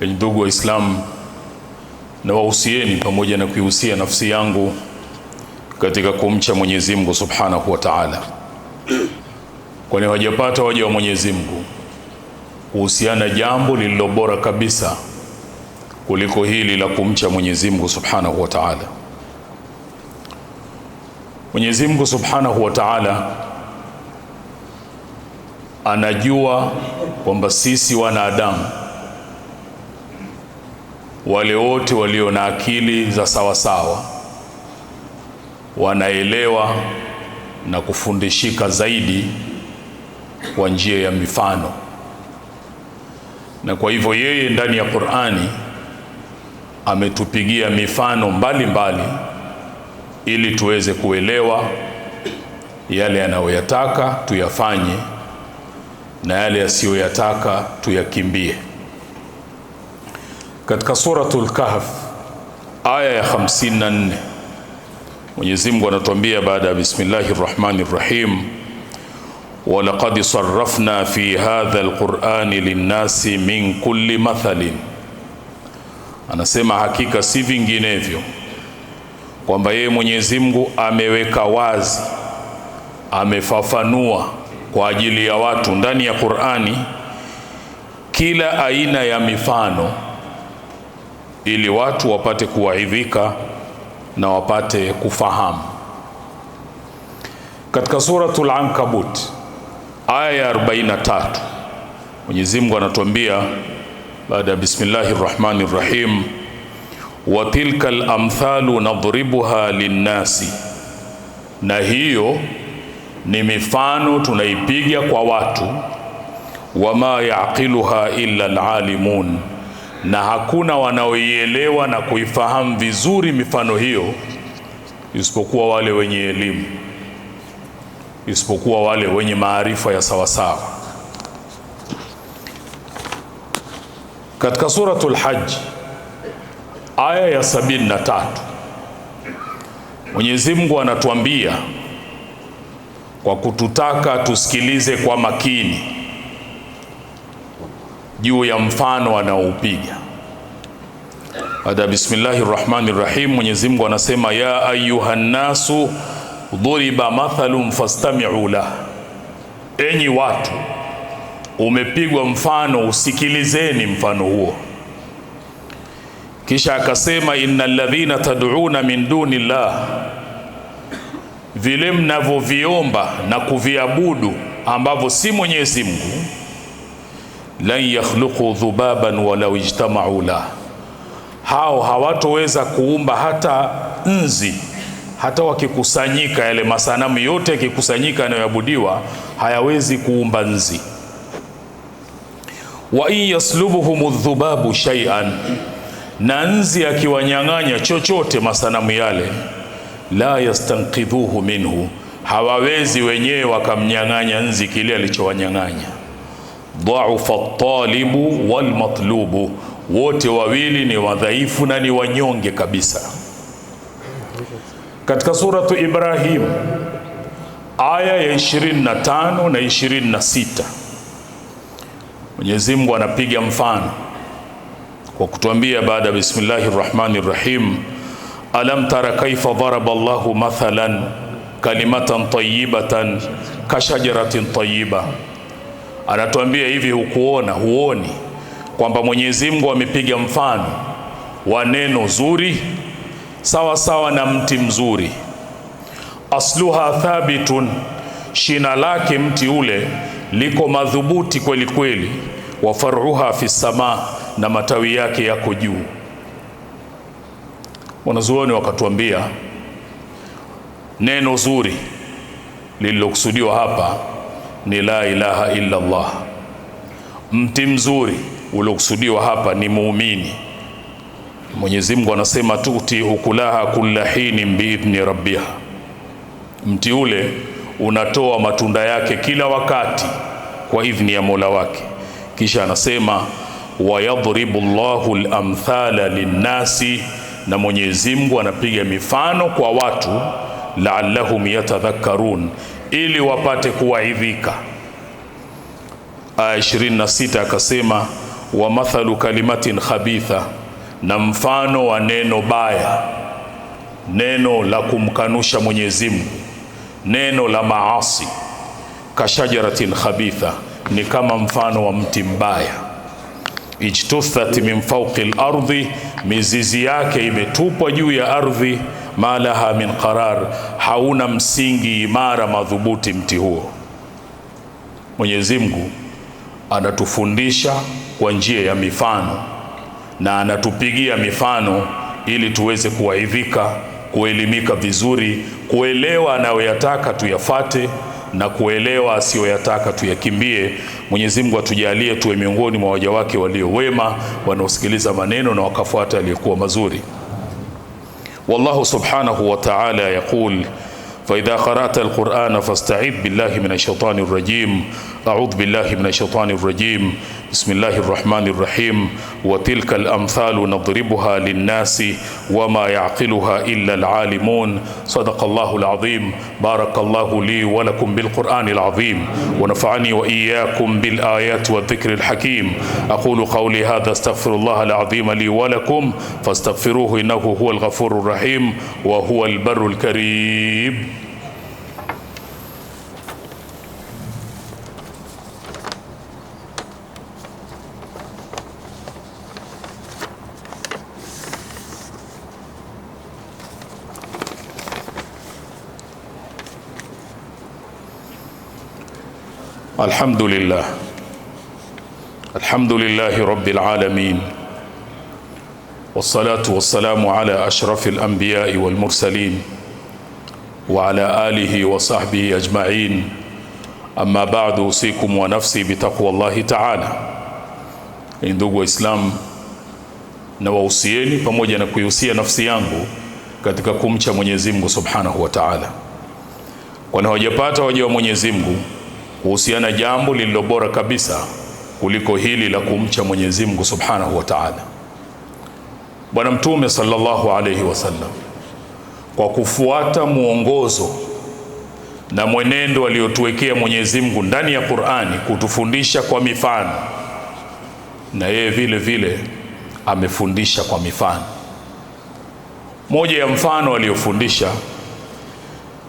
Ndugu wa Islam, na wahusieni pamoja na kuihusia nafsi yangu katika kumcha Mwenyezi Mungu Subhanahu wa Ta'ala, kwani wajapata waja wa Mwenyezi Mungu kuhusiana jambo lililo bora kabisa kuliko hili la kumcha Mwenyezi Mungu Subhanahu wa Ta'ala. Mwenyezi Mungu Subhanahu wa Ta'ala anajua kwamba sisi wanadamu, wale wote walio na akili za sawasawa, wanaelewa na kufundishika zaidi kwa njia ya mifano. Na kwa hivyo yeye ndani ya Qur'ani ametupigia mifano mbalimbali ili tuweze kuelewa yale anayoyataka tuyafanye na yale asiyoyataka tuyakimbie. Katika suratul Kahf aya ya 54 Mwenyezi Mungu anatuambia baada ya bismillahir rahmanir rahim, wa laqad sarrafna fi hadha alqur'ani linnasi min kulli mathalin, anasema hakika si vinginevyo kwamba yeye Mwenyezi Mungu ameweka wazi, amefafanua kwa ajili ya watu ndani ya Qur'ani kila aina ya mifano ili watu wapate kuwaidhika na wapate kufahamu. Katika suratul Ankabut aya ya 43 Mwenyezi Mungu anatuambia baada ya bismillahir rahmanir rahim, wa tilkal amthalu nadribuha linnasi, na hiyo ni mifano tunaipiga kwa watu, wama yaqiluha illa alalimun, na hakuna wanaoielewa na kuifahamu vizuri mifano hiyo isipokuwa wale wenye elimu, isipokuwa wale wenye maarifa ya sawasawa. Katika suratul Hajj aya ya 73 Mwenyezi Mungu anatuambia kwa kututaka tusikilize kwa makini juu ya mfano anaoupiga. Baada bismillahir rahmanir rahim Mwenyezi Mungu anasema, ya ayuhan nasu dhuriba mathalun fastami'u lah, enyi watu umepigwa mfano, usikilizeni mfano huo. Kisha akasema, innal ladhina tad'una min dunillah, vile mnavyoviomba na kuviabudu ambavyo si Mwenyezi Mungu, lan yakhluqu dhubaban walau ijtama'u la, hao hawatoweza kuumba hata nzi, hata wakikusanyika, yale masanamu yote yakikusanyika yanayoabudiwa hayawezi kuumba nzi. Wa in yaslubuhumu dhubabu shay'an, na nzi akiwanyang'anya chochote masanamu yale, la yastanqidhuhu minhu, hawawezi wenyewe wakamnyang'anya nzi kile alichowanyang'anya. Dha'ufa at-talibu wal matlubu, wote wawili ni wadhaifu na ni wanyonge kabisa. Katika suratu Ibrahim aya ya 25 na 26 Mwenyezi Mungu anapiga mfano kwa kutuambia baada bismillahir rahmanir rahim, alam tara kaifa daraba Allahu mathalan kalimatan tayyibatan kashajaratin tayyiba, anatuambia hivi, huoni kwamba Mwenyezi Mungu amepiga mfano wa neno zuri sawa sawa na mti mzuri, asluha thabitun, shina lake mti ule liko madhubuti kweli kweli, wa faruha fi sama, na matawi yake yako juu. Wanazuoni wakatuambia neno zuri lililokusudiwa hapa ni la ilaha illa Allah. Mti mzuri uliokusudiwa hapa ni muumini. Mwenyezi Mungu anasema, tuti ukulaha kulla hinin biidhni rabbiha, mti ule unatoa matunda yake kila wakati kwa idhni ya Mola wake. Kisha anasema, wa yadhribu Allahu al-amthala linnasi, na Mwenyezi Mungu anapiga mifano kwa watu, la'allahum yatadhakkarun, ili wapate kuwaidhika. Aya 26 akasema, wa mathalu kalimatin khabitha, na mfano wa neno baya, neno la kumkanusha Mwenyezi Mungu, neno la maasi, kashajaratin khabitha, ni kama mfano wa mti mbaya, ijtuthat min fawqi al-ardi, mizizi yake imetupwa juu ya ardhi, ma laha min qarar, hauna msingi imara madhubuti mti huo. Mwenyezi Mungu anatufundisha kwa njia ya mifano na anatupigia mifano ili tuweze kuaidhika, kuelimika vizuri, kuelewa anayoyataka tuyafate na kuelewa asiyoyataka tuyakimbie. Mwenyezi Mungu atujalie tuwe miongoni mwa waja wake walio wema, wanaosikiliza maneno na wakafuata yaliyokuwa mazuri. Wallahu subhanahu wa ta'ala yaqul فإذا قرأت القرآن فاستعذ بالله من الشيطان الرجيم. أعوذ بالله من الشيطان الرجيم. بسم الله الرحمن الرحيم. وتلك الأمثال نضربها للناس وما يعقلها إلا العالمون. صدق الله العظيم. بارك الله لي ولكم بالقرآن العظيم ونفعني وإياكم بالآيات والذكر الحكيم. أقول قولي هذا استغفر الله العظيم لي ولكم فاستغفروه إنه هو الغفور الرحيم وهو البر الكريم. الحمد لله رب العالمين، والصلاة والسلام على أشرف الأنبياء والمرسلين وعلى آله وصحبه أجمعين. أما بعد، أوصيكم ونفسي بتقوى الله تعالى. Ndugu Waislamu, na wahusieni pamoja na kuihusia nafsi yangu katika kumcha Mwenyezi Mungu Subhanahu wa Ta'ala, kwani hawajapata waja wa Mwenyezi Mungu kuhusiana jambo lililo bora kabisa kuliko hili la kumcha Mwenyezi Mungu Subhanahu wa Ta'ala. Bwana Mtume sallallahu alayhi wasallam, kwa kufuata muongozo na mwenendo aliotuwekea Mwenyezi Mungu ndani ya Qur'ani kutufundisha kwa mifano, na yeye vile vile amefundisha kwa mifano. Moja ya mfano aliyofundisha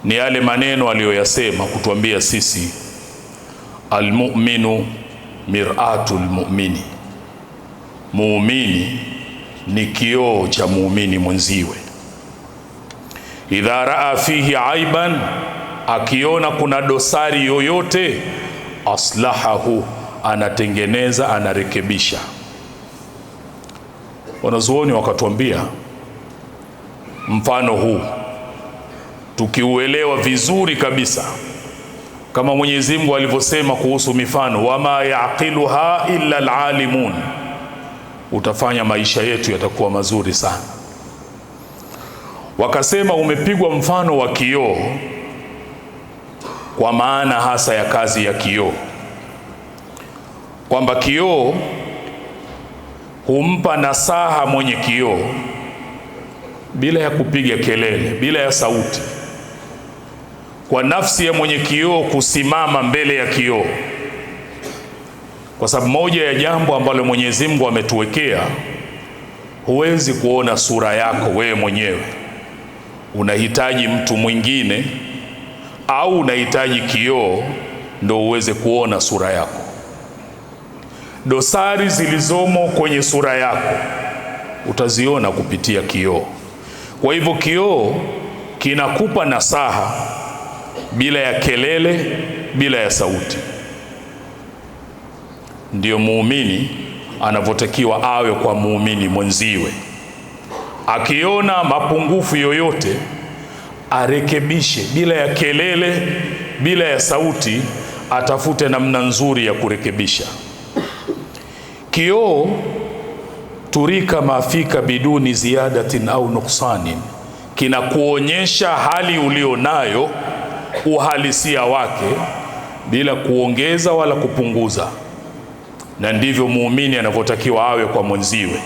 ni yale maneno aliyoyasema kutuambia sisi, almu'minu mir'atul mu'mini, muumini ni kioo cha muumini mwenziwe. Idha raa fihi aiban, akiona kuna dosari yoyote, aslahahu, anatengeneza, anarekebisha. Wanazuoni wakatuambia mfano huu tukiuelewa vizuri kabisa, kama Mwenyezi Mungu alivyosema kuhusu mifano, wama yaqiluha illa alalimun, utafanya maisha yetu yatakuwa mazuri sana. Wakasema umepigwa mfano wa kioo kwa maana hasa ya kazi ya kioo, kwamba kioo humpa nasaha mwenye kioo bila ya kupiga kelele, bila ya sauti, kwa nafsi ya mwenye kioo kusimama mbele ya kioo. Kwa sababu moja ya jambo ambalo Mwenyezi Mungu ametuwekea, huwezi kuona sura yako wewe mwenyewe, unahitaji mtu mwingine au unahitaji kioo ndio uweze kuona sura yako. Dosari zilizomo kwenye sura yako utaziona kupitia kioo. Kwa hivyo kioo kinakupa nasaha bila ya kelele, bila ya sauti. Ndiyo muumini anavyotakiwa awe kwa muumini mwenziwe. Akiona mapungufu yoyote, arekebishe bila ya kelele, bila ya sauti, atafute namna nzuri ya kurekebisha. Kioo turika mafika biduni ziyadatin au nuksanin, kinakuonyesha hali ulionayo, uhalisia wake, bila kuongeza wala kupunguza. Na ndivyo muumini anavyotakiwa awe kwa mwenziwe.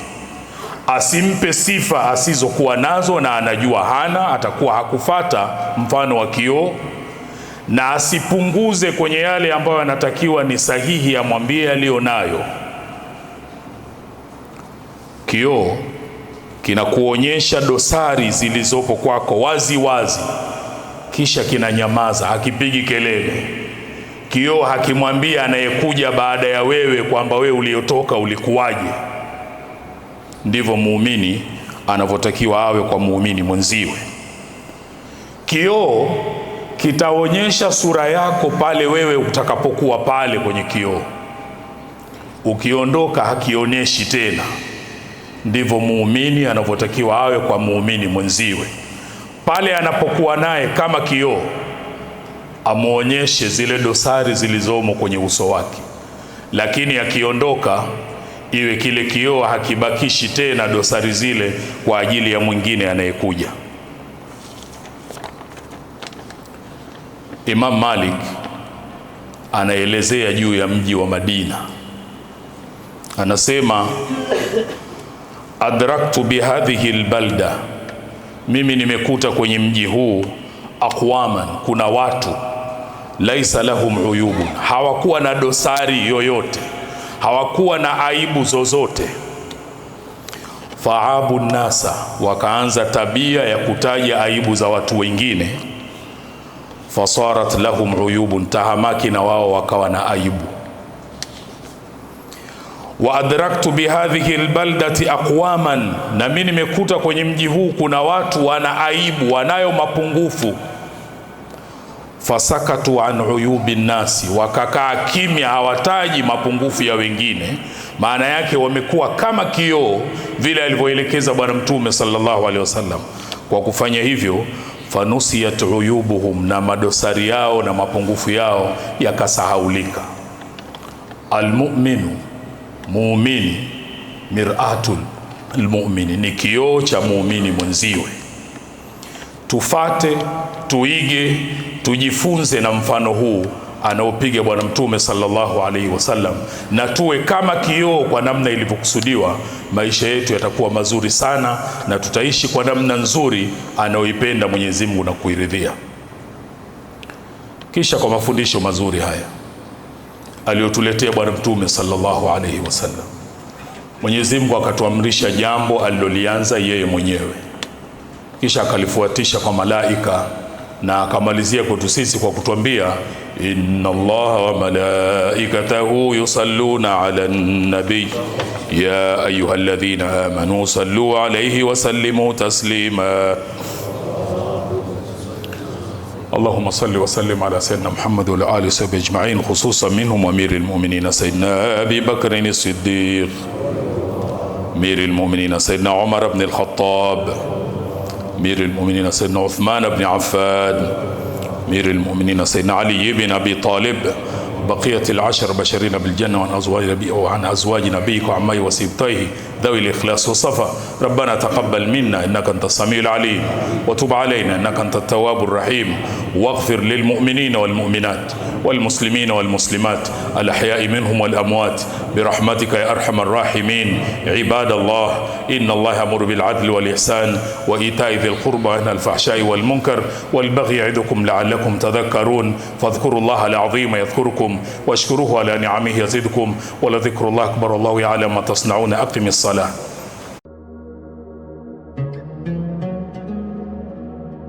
Asimpe sifa asizokuwa nazo na anajua hana, atakuwa hakufata mfano wa kioo, na asipunguze kwenye yale ambayo anatakiwa ni sahihi, amwambie alionayo. Kioo kinakuonyesha dosari zilizopo kwako wazi wazi, kisha kinanyamaza, hakipigi kelele. Kioo hakimwambia anayekuja baada ya wewe kwamba wewe uliotoka ulikuwaje. Ndivyo muumini anavyotakiwa awe kwa muumini mwenziwe. Kioo kitaonyesha sura yako pale wewe utakapokuwa pale kwenye kioo. Ukiondoka hakionyeshi tena. Ndivyo muumini anavyotakiwa awe kwa muumini mwenziwe. Pale anapokuwa naye kama kioo, amuonyeshe zile dosari zilizomo kwenye uso wake, lakini akiondoka iwe kile kioo hakibakishi tena dosari zile kwa ajili ya mwingine anayekuja. Imam Malik anaelezea juu ya mji wa Madina, anasema adraktu bihadhihi albalda, mimi nimekuta kwenye mji huu aqwaman, kuna watu laisa lahum uyubun, hawakuwa na dosari yoyote, hawakuwa na aibu zozote. Faabu nasa, wakaanza tabia ya kutaja aibu za watu wengine. Fasarat lahum uyubun, tahamaki na wao wakawa na aibu. Wa adraktu bihadhihi albaldati aqwaman, na mimi nimekuta kwenye mji huu kuna watu wana aibu, wanayo mapungufu. Fasakatu an uyubi nasi, wakakaa kimya, hawataji mapungufu ya wengine. Maana yake wamekuwa kama kioo, vile alivyoelekeza Bwana Mtume sallallahu alaihi wasallam. Kwa kufanya hivyo, fanusiyat uyubuhum, na madosari yao na mapungufu yao yakasahaulika. Almu'minu, muumini, mir'atul almu'mini, ni kioo cha muumini mwenziwe. Tufate, tuige, tujifunze na mfano huu anaopiga Bwana Mtume sallallahu alaihi wasallam, na tuwe kama kioo kwa namna ilivyokusudiwa. Maisha yetu yatakuwa mazuri sana, na tutaishi kwa namna nzuri anaoipenda Mwenyezi Mungu na kuiridhia. Kisha kwa mafundisho mazuri haya aliyotuletea Bwana Mtume sallallahu alaihi wasallam, Mwenyezi Mungu akatuamrisha jambo alilolianza yeye mwenyewe, kisha akalifuatisha kwa malaika, na akamalizia kwetu sisi kwa kutuambia inna Allaha wa malaikatahu yusalluna ala nabi ya ayyuhalladhina amanu sallu alayhi wa sallimu taslima. اللهم صل وسلم على سيدنا محمد وعلى آله وصحبه أجمعين، خصوصا منهم أمير المؤمنين سيدنا أبي بكر الصديق، أمير المؤمنين سيدنا عمر بن الخطاب، أمير المؤمنين سيدنا عثمان بن عفان، أمير المؤمنين سيدنا علي بن أبي طالب، بقية العشر بشرين بالجنة وعن أزواج نبيك وعمي وسبطيه ذوي الإخلاص والصفا. ربنا تقبل منا إنك أنت السميع العليم، وتب علينا إنك أنت التواب الرحيم، واغفر للمؤمنين والمؤمنات والمسلمين والمسلمات الأحياء منهم والأموات برحمتك يا أرحم الراحمين. عباد الله، إن الله يأمر بالعدل والإحسان وإيتاء ذي القربى وينهى عن الفحشاء والمنكر والبغي يعظكم لعلكم تذكرون. فاذكروا الله العظيم يذكركم، واشكروه على نعمه يزدكم، ولذكر الله أكبر، الله يعلم ما تصنعون. أقم الصلاة.